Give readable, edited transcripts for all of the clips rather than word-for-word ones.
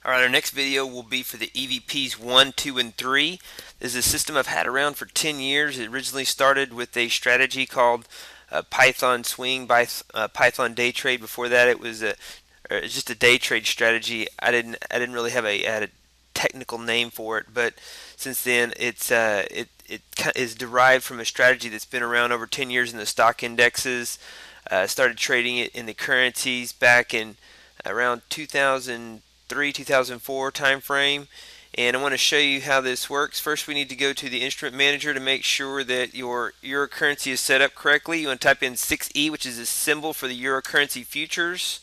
Alright, our next video will be for the EVPs 1, 2, and 3. This is a system I've had around for 10 years. It originally started with a strategy called Python Swing by Python Day Trade. Before that, it was just a day trade strategy. I didn't really have had a technical name for it, but since then it is derived from a strategy that's been around over 10 years in the stock indexes. Started trading it in the currencies back in around 2003, 2004 time frame, and I want to show you how this works. First, we need to go to the instrument manager to make sure that your euro currency is set up correctly. You want to type in 6E, which is a symbol for the euro currency futures.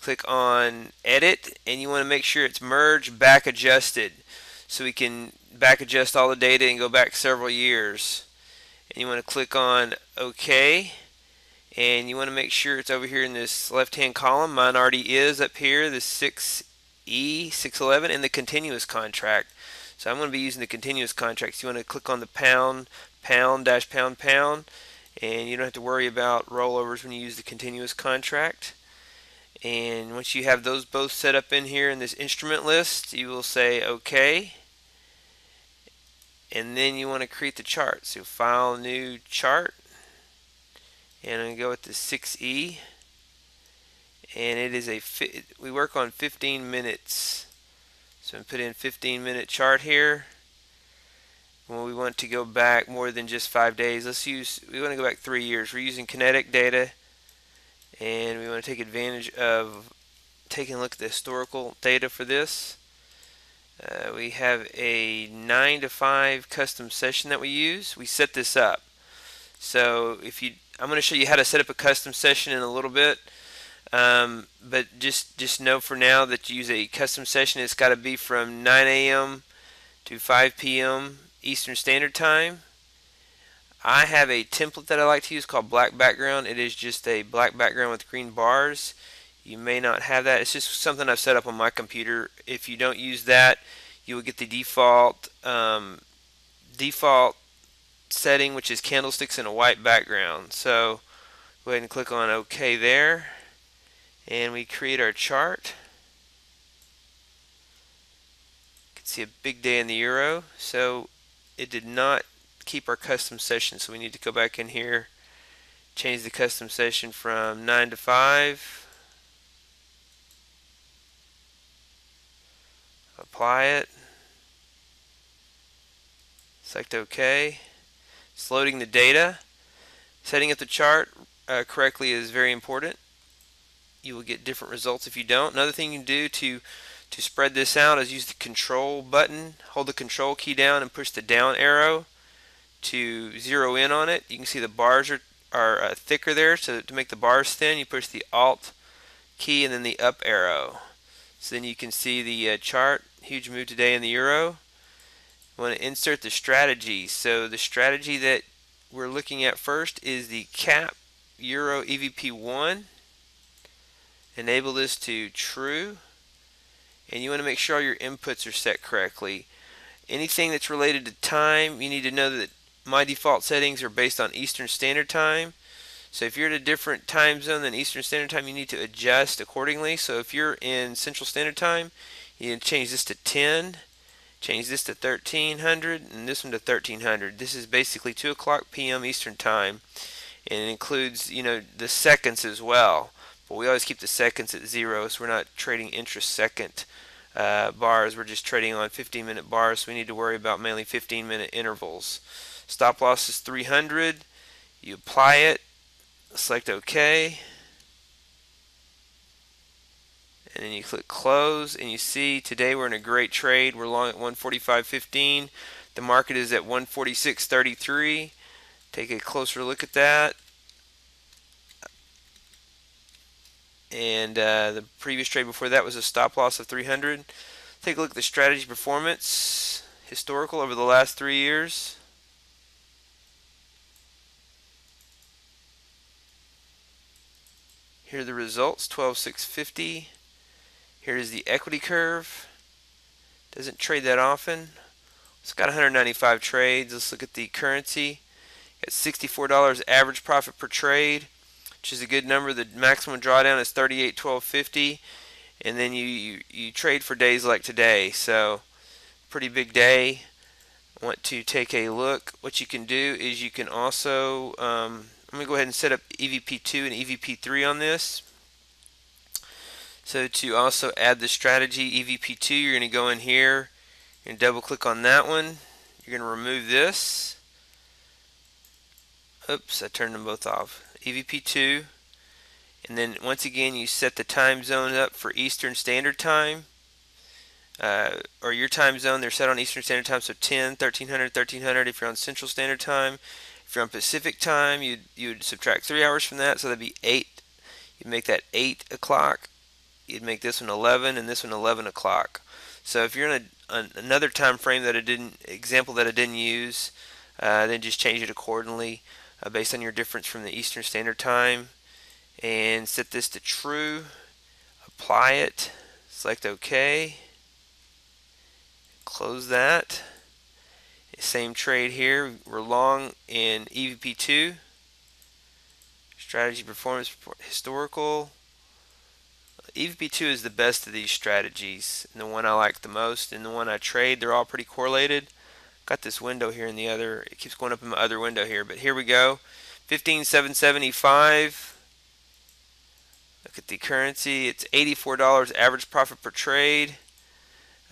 Click on edit, and you want to make sure it's merge back adjusted, so we can back adjust all the data and go back several years. And you want to click on OK, and you want to make sure it's over here in this left hand column. Mine already is up here, the 6E 611, and the continuous contract. So I'm going to be using the continuous contracts. You want to click on the pound dash pound, and you don't have to worry about rollovers when you use the continuous contract. And once you have those both set up in here in this instrument list, you will say OK, and then you want to create the chart. So file, new chart, and I'm going to go with the 6E, and it is we work on 15 minutes. So I'm put in 15-minute chart here. When we want to go back more than just 5 days, we want to go back 3 years. We're using kinetic data, and we want to take advantage of taking a look at the historical data for this. We have a 9 to 5 custom session that we use. We set this up. So I'm going to show you how to set up a custom session in a little bit, but just know for now that you use a custom session. It's got to be from 9 a.m. to 5 p.m. Eastern Standard Time. I have a template that I like to use called black background. It is just a black background with green bars. You may not have that. It's just something I've set up on my computer. If you don't use that, you will get the default setting, which is candlesticks in a white background. So go ahead and click on OK there, and we create our chart. You can see a big day in the euro. So it did not keep our custom session, so we need to go back in here, change the custom session from 9 to 5, apply it, select OK. It's loading the data. Setting up the chart correctly is very important. You will get different results if you don't. Another thing you can do to spread this out is use the control button. Hold the control key down and push the down arrow to zero in on it. You can see the bars are thicker there, so to make the bars thin, you push the alt key and then the up arrow. So then you can see the chart. Huge move today in the euro. You want to insert the strategy. So the strategy that we're looking at first is the cap euro EVP1. Enable this to true, and you want to make sure all your inputs are set correctly. Anything that's related to time, you need to know that my default settings are based on Eastern Standard Time. So if you're at a different time zone than Eastern Standard Time, you need to adjust accordingly. So if you're in Central Standard Time, you need to change this to 10, change this to 1300, and this one to 1300. This is basically 2 o'clock p.m. Eastern Time, and it includes, the seconds as well. But we always keep the seconds at 0, so we're not trading intra-second bars. We're just trading on 15-minute bars, so we need to worry about mainly 15-minute intervals. Stop loss is 300. You apply it, select OK, and then you click close, and you see today we're in a great trade. We're long at 145.15. The market is at 146.33. Take a closer look at that. And the previous trade before that was a stop loss of 300. Take a look at the strategy performance, historical over the last 3 years. Here are the results, 12,650. Here is the equity curve. Doesn't trade that often. It's got 195 trades. Let's look at the currency. Got $64 average profit per trade, which is a good number. The maximum drawdown is 38,1250, and then you trade for days like today. So pretty big day. Want to take a look. What you can do is you can also I'm going to go ahead and set up EVP2 and EVP3 on this. So to also add the strategy EVP2, you're going to go in here and double click on that one. You're going to remove this. Oops, I turned them both off. EVP2, and then once again you set the time zone up for Eastern Standard Time, or your time zone. They're set on Eastern Standard Time, so 10, 1300, 1300 if you're on Central Standard Time. If you're on Pacific Time, you'd subtract 3 hours from that, so that'd be 8. You'd make that 8 o'clock. You'd make this one 11 and this one 11 o'clock. So if you're in another time frame that I didn't use, then just change it accordingly based on your difference from the Eastern Standard Time, and set this to true. Apply it. Select OK. Close that. Same trade here. We're long in EVP2. Strategy, performance, historical. EVP2 is the best of these strategies, and the one I like the most, and the one I trade. They're all pretty correlated. Got this window here in the other. It keeps going up in my other window here, but here we go. 15,775. Look at the currency. It's $84 average profit per trade.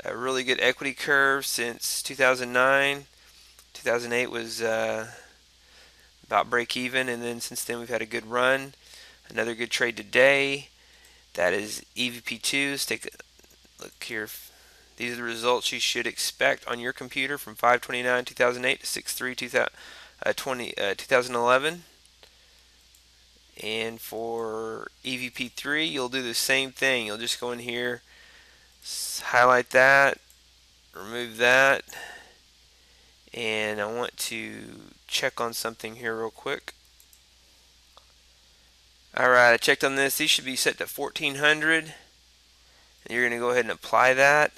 A really good equity curve since 2009. 2008 was about break even, and then since then we've had a good run. Another good trade today. That is EVP2. Let's take a look here. These are the results you should expect on your computer from 5/29/2008 to 6/3/2011. And for EVP3, you'll do the same thing. You'll just go in here, highlight that, remove that, and I want to check on something here real quick. Alright, I checked on this. These should be set to 1400. And you're going to go ahead and apply that.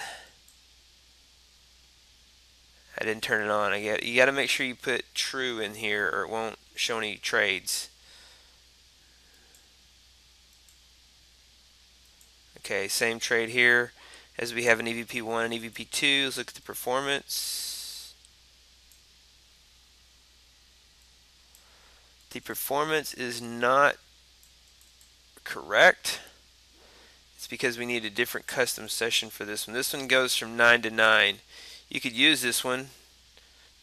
I didn't turn it on. You got to make sure you put true in here or it won't show any trades. Okay, same trade here as we have an EVP1 and EVP2. Let's look at the performance. The performance is not correct. It's because we need a different custom session for this one. This one goes from 9 to 9. You could use this one,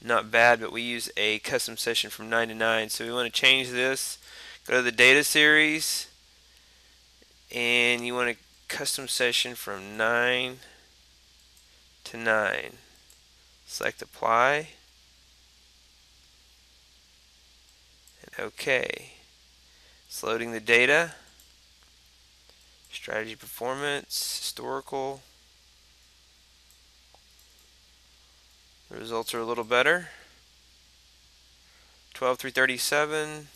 not bad, but we use a custom session from 9 to 9. So we want to change this. Go to the data series, and you want a custom session from 9 to 9. Select apply, and OK. It's loading the data. Strategy, performance, historical. The results are a little better. 12,337,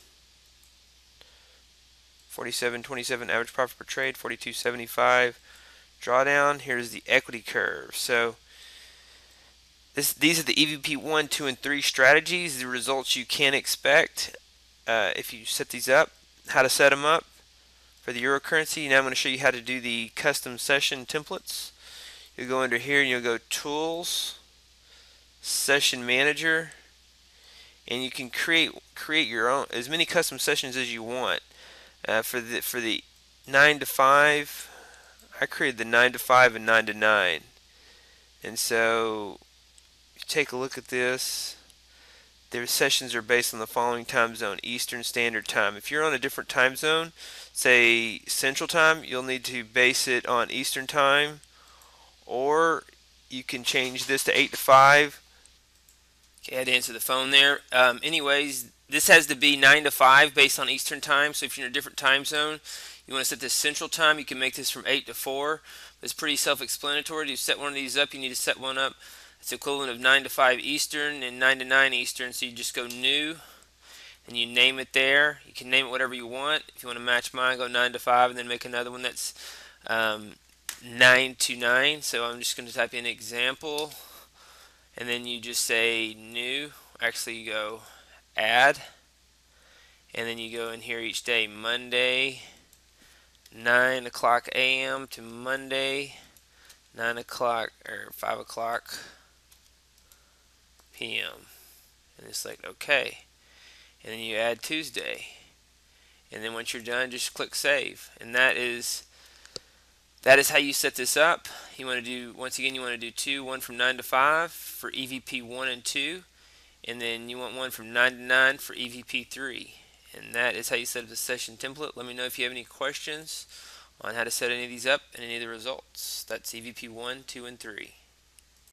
47.27 average profit per trade, 42.75 drawdown. Here's the equity curve. So these are the EVP1, 2, and 3 strategies. The results you can expect if you set these up. How to set them up for the euro currency. Now I'm going to show you how to do the custom session templates. You'll go under here and you'll go Tools, Session Manager, and you can create your own, as many custom sessions as you want. For the 9 to 5, I created the 9 to 5 and 9 to 9. And so if you take a look at this, their sessions are based on the following time zone: Eastern Standard Time. If you're on a different time zone, say Central Time, you'll need to base it on Eastern Time, or you can change this to 8 to 5. Okay, I had to answer the phone there. Anyways, this has to be 9 to 5 based on Eastern Time. So if you're in a different time zone, you want to set this Central Time, you can make this from 8 to 4. It's pretty self-explanatory. To set one of these up, you need to set one up. It's equivalent of 9 to 5 Eastern and 9 to 9 Eastern. So you just go New, and you name it there. You can name it whatever you want. If you want to match mine, go 9 to 5 and then make another one that's 9 to 9. So I'm just going to type in example, and then you just say new. Actually, you go add, and then you go in here each day: Monday 9 o'clock a.m. to Monday 9 o'clock or 5 o'clock p.m. and it's like okay, and then you add Tuesday, and then once you're done, just click save. And that is how you set this up. You want to do, once again, you want to do two, one from 9 to 5 for EVP1 and 2, and then you want one from 9 to 9 for EVP3. And that is how you set up the session template. Let me know if you have any questions on how to set any of these up and any of the results. That's EVP1, 2, and 3.